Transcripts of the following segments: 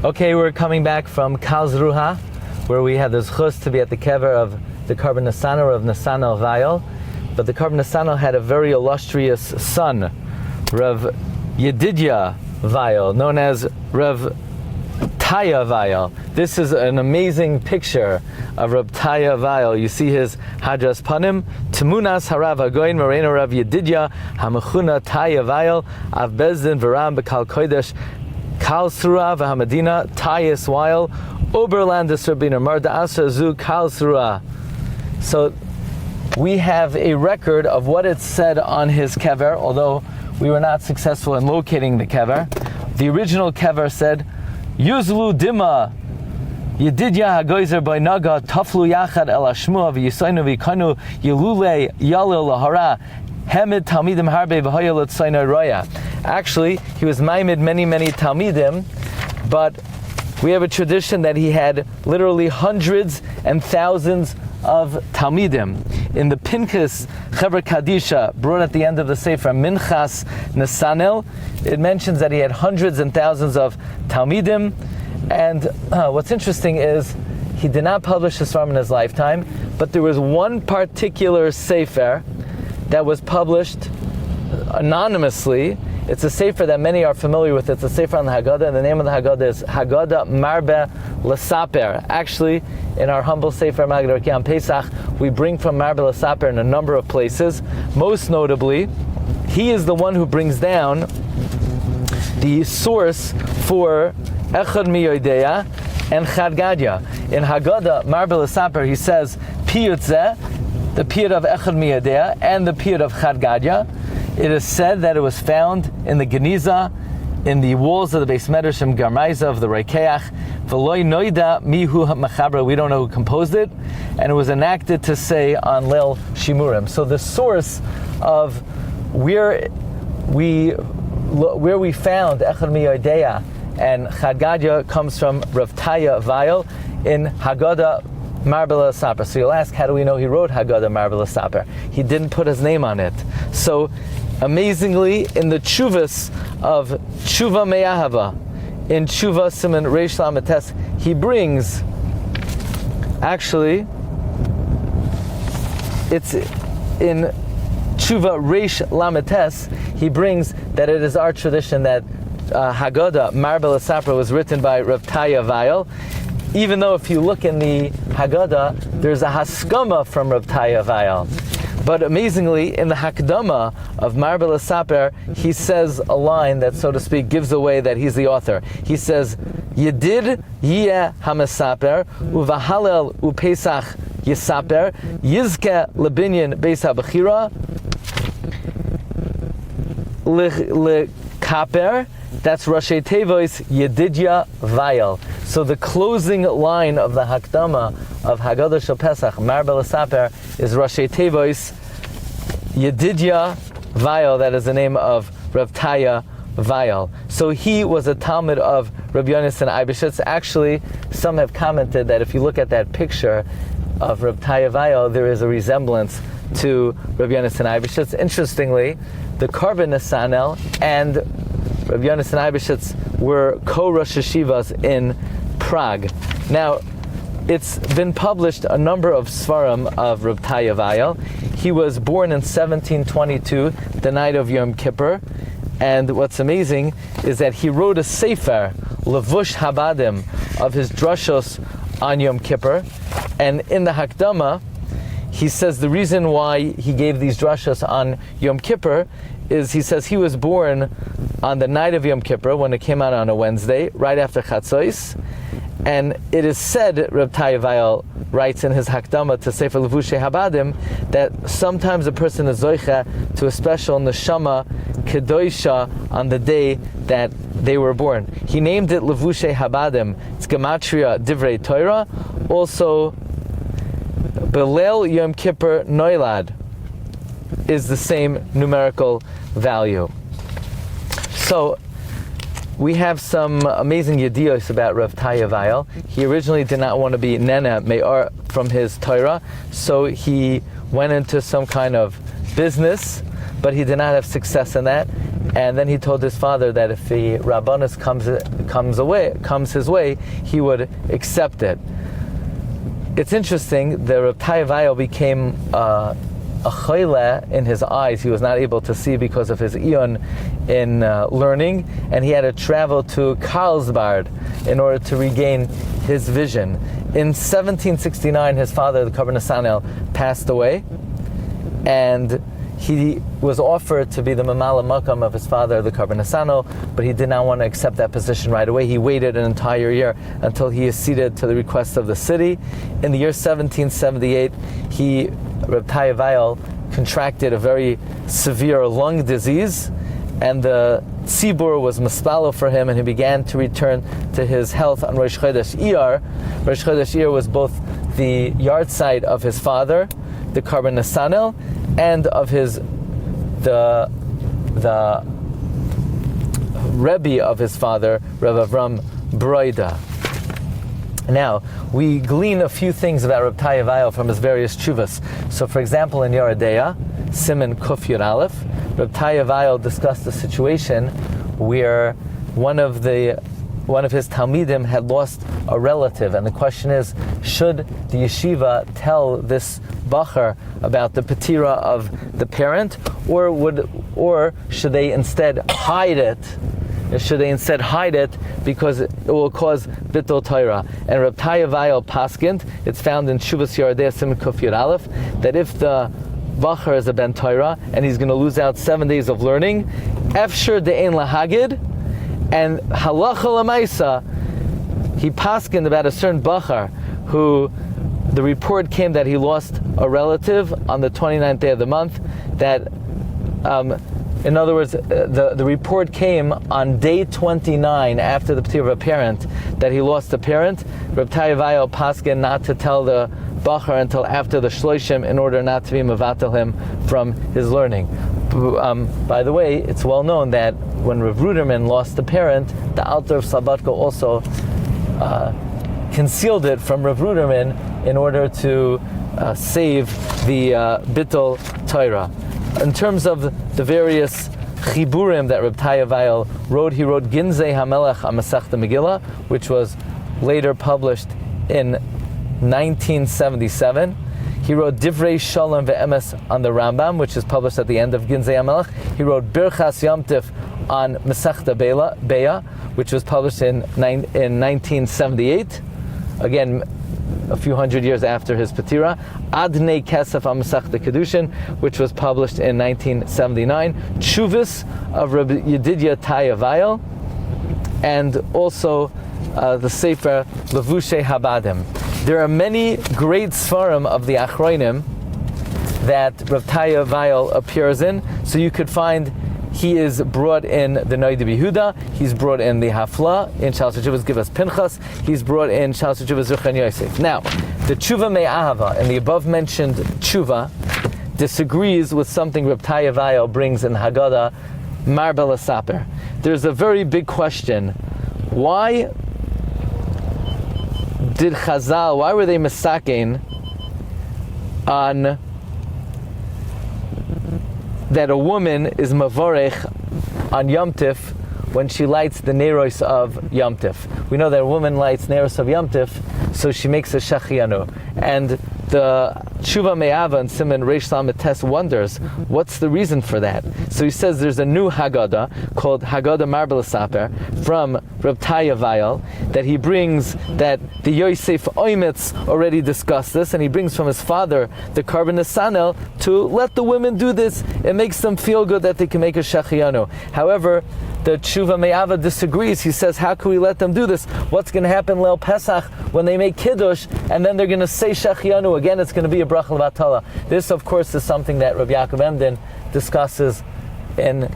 Okay, we're coming back from Karlsruhe, where we had the zchus to be at the kever of the Karban Nesanel of Nesanel Weyl. But the Karban Nesanel had a very illustrious son, Rav Yehuda Weyl, known as Rav Taya Weyl. This is an amazing picture of Rav Taya Weyl. You see his Hajas Panim, Temunas Harav Hagoyin Moreno Rav Yehuda Hamachuna Taya Weyl, Av Bezdin Varam Bekal Kodesh, Karlsruhe v'Hamadina, Tayis Weyl, Oberlandis Rabbiner, Marda Asra Zu Karlsruhe. So we have a record of what it said on his kever, although we were not successful in locating the kever. The original kever said, Yuzlu Dima, Yedidya Hagoizer by Naga, Taflu Yachad El Ashmua, V'Yisainu V'Kanu, Yelule Yalil Lahara, Hemid Talmidim Harbe V'Hoyalat Saina Roya. Actually, he was maimed many Talmidim, but we have a tradition that he had literally hundreds and thousands of Talmidim. In the Pinchas Chevra Kadisha, brought at the end of the Sefer, Minchas Nesanel, it mentions that he had hundreds and thousands of Talmidim. And what's interesting is he did not publish the Svarim in his lifetime, but there was one particular Sefer that was published anonymously. It's a sefer that many are familiar with. It's a sefer on the Haggadah, and the name of the Haggadah is Haggadah Marbeh Lesapper. Actually, in our humble Sefer Maggid Harakiah on Pesach, we bring from Marbeh Lesapper in a number of places. Most notably, he is the one who brings down the source for Echad Miyodeya and Chad Gadya. In Haggadah Marbeh Lesapper, he says Piyut Zeh, the piyut of Echad Miyodeya and the piyut of Chad Gadya. It is said that it was found in the Geniza, in the walls of the Beis Medrash and Garmaiza of the Reikeach. V'loi noida mihu machabra, we don't know who composed it, and it was enacted to say on Leil Shimurim. So the source of where we found Echad Miyodeya and Chad Gadya comes from Rav Taya Weyl in Haggadah Marbeh Lesapper. So you'll ask, how do we know he wrote Haggadah Marbeh Lesapper? He didn't put his name on it. So amazingly, in the Tshuvas of Tshuva Me'ahava, in Tshuva Siman Reish Lametes, he brings, actually, it's in Tshuva Reish Lametes, he brings that it is our tradition that Haggadah Marbeh Lesapper was written by Rav Taya Weyl, even though if you look in the Haggadah, there's a haskama from Rav Taya Weyl. But amazingly, in the Hakdama of Marbeh Lesapper, he says a line that, so to speak, gives away that he's the author. He says, Yedid Yeh HaMesaper, Uvahalel Upesach Yisaper, Yizke Lebinyan Beis HaBechira, Lekaper, that's Rashi Tevois Yedidya Weyl. So the closing line of the Hakdama of Haggadah Shel Pesach, Marbeh Lesapper, is Rashi Tevois Yedidya Weyl. That is the name of Rav Taya Weyl. So he was a Talmud of Rabbi Yonasan Eibeshitz. Actually, some have commented that if you look at that picture of Rav Taya Weyl, there is a resemblance to Rabbi Yonasan Eibeshitz. Interestingly, the Karban Nesanel and Rabbi Yonasan Eibeshitz were co-Rosh Yeshivas in Prague. Now, it's been published a number of Svarim of Rav Taya Weyl. He was born in 1722, the night of Yom Kippur, and what's amazing is that he wrote a sefer, Levush Habadim, of his drushos on Yom Kippur, and in the Hakdama, he says the reason why he gave these drushos on Yom Kippur is he says he was born on the night of Yom Kippur when it came out on a Wednesday, right after Chatzos, and it is said, Reb Taya Weyl writes in his Hakdama to Sefer Levushei Habadim, that sometimes a person is zoicha to a special neshama kedoisha on the day that they were born. He named it Levushei Habadim. It's Gematria Divrei Torah. Also, Belel Yom Kippur Noilad is the same numerical value. So, we have some amazing yedios about Rav Taya Weyl. He originally did not want to be Nene Meir from his Torah, so he went into some kind of business, but he did not have success in that. And then he told his father that if the Rabbanus comes his way, he would accept it. It's interesting, the Reb Veyl became a choyle in his eyes. He was not able to see because of his iyun in learning, and he had to travel to Karlsruhe in order to regain his vision. In 1769, his father, the Karban Nesanel, passed away, and he was offered to be the Mamala Makam of his father, the Karban Nesanel, but he did not want to accept that position right away. He waited an entire year until he acceded to the request of the city. In the year 1778, Reb Veyl contracted a very severe lung disease, and the tzibur was mispalo for him, and he began to return to his health on Rosh Chodesh Iyar. Rosh Chodesh Iyar was both the yard site of his father, the Karban Nesanel, and of the Rebbe of his father, Rav Avraham Broide. Now, we glean a few things about Reb Veyl from his various tshuvas. So, for example, in Yoredeya, Siman Kuf Yud Aleph, Reb Veyl discussed a situation where one of his Talmidim had lost a relative, and the question is, should the yeshiva tell this bacher about the patira of the parent, or should they instead hide it? Should they instead hide it because it will cause bittul Torah? And Reb Veyl paskint, it's found in Shuvas Yoredeya Siman Kuf Yud Aleph, that if the bacher is a ben Torah and he's going to lose out 7 days of learning, efshir de'ein lahagid, and halacha l'maisa, he paskind about a certain bachar who the report came that he lost a relative on the 29th day of the month. That, in other words, the report came on day 29 after the p'tir of a parent that he lost a parent. Reb Veyl paskind not to tell the bachar until after the shloshim in order not to be mevatel him from his learning. By the way, it's well known that when Rav Ruderman lost a parent, the Alter of Slobodka also concealed it from Rav Ruderman in order to save the bittul Torah. In terms of the various chiburim that Reb Veyl wrote, he wrote Ginzei HaMelech HaMasechta Megillah, which was later published in 1977. He wrote Divrei Shalom Ve'emes on the Rambam, which is published at the end of Ginzei HaMelech. He wrote Birchas Yom Tif on Masechta Beya, which was published in 1978. Again, a few hundred years after his patira. Adnei Kesef on Masechta Kedushin, which was published in 1979. Tshuvas of Rabbi Yehuda Veyl, and also the Sefer Levushe Habadim. There are many great svarim of the Achronim that Reb Veyl appears in. So you could find he is brought in the Noid Yehuda, he's brought in the Hafla, in Shalos HaTshuvas Givas Pinchas, he's brought in Shalos HaTshuvas Zuchan Yosef. Now, the Tshuva Me'ahava, in the above mentioned Tshuva, disagrees with something Reb Veyl brings in Haggadah, Marbeh Lesapper. There's a very big question. Why were they misakein on that a woman is mavorech on Yom Tif when she lights the neros of Yom Tif? We know that a woman lights neros of Yom Tif, so she makes a shachianu. And the Tshuva Me'ava and Siman Reish Lamed Tes wonders, what's the reason for that? So he says there's a new Haggadah called Haggadah Marbeh Lesapper from Reb Veyl that he brings, that the Yosef Oimetz already discussed this, and he brings from his father, the Karban Nesanel, to let the women do this. It makes them feel good that they can make a shachianu. However, the Tshuva Me'ava disagrees. He says, how can we let them do this? What's going to happen Leil Pesach when they make Kiddush and then they're going to say Shachianu? Again, it's going to be a bracha l'vatala. This, of course, is something that Rabbi Yaakov Emden discusses in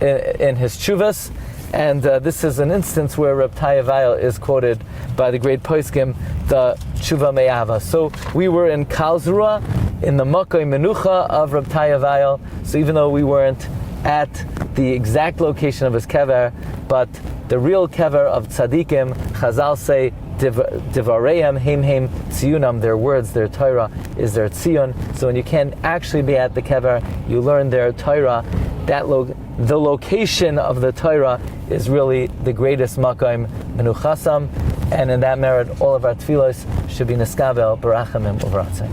his Tshuvas. And this is an instance where Reb Veyl is quoted by the great Poskim, the Tshuva Me'ava. So we were in Karlsruhe, in the Makoy Menucha of Reb Veyl. So even though we weren't at the exact location of his kever, but The real kever of tzaddikim, Chazal say, Divareim heim tziyunam, their words, their Torah is their tziyun. So when you can't actually be at the kever, you learn their Torah. The location of the Torah is really the greatest makom menuchasam, and in that merit, all of our tefillos should be niskavel barachamim uvratzim.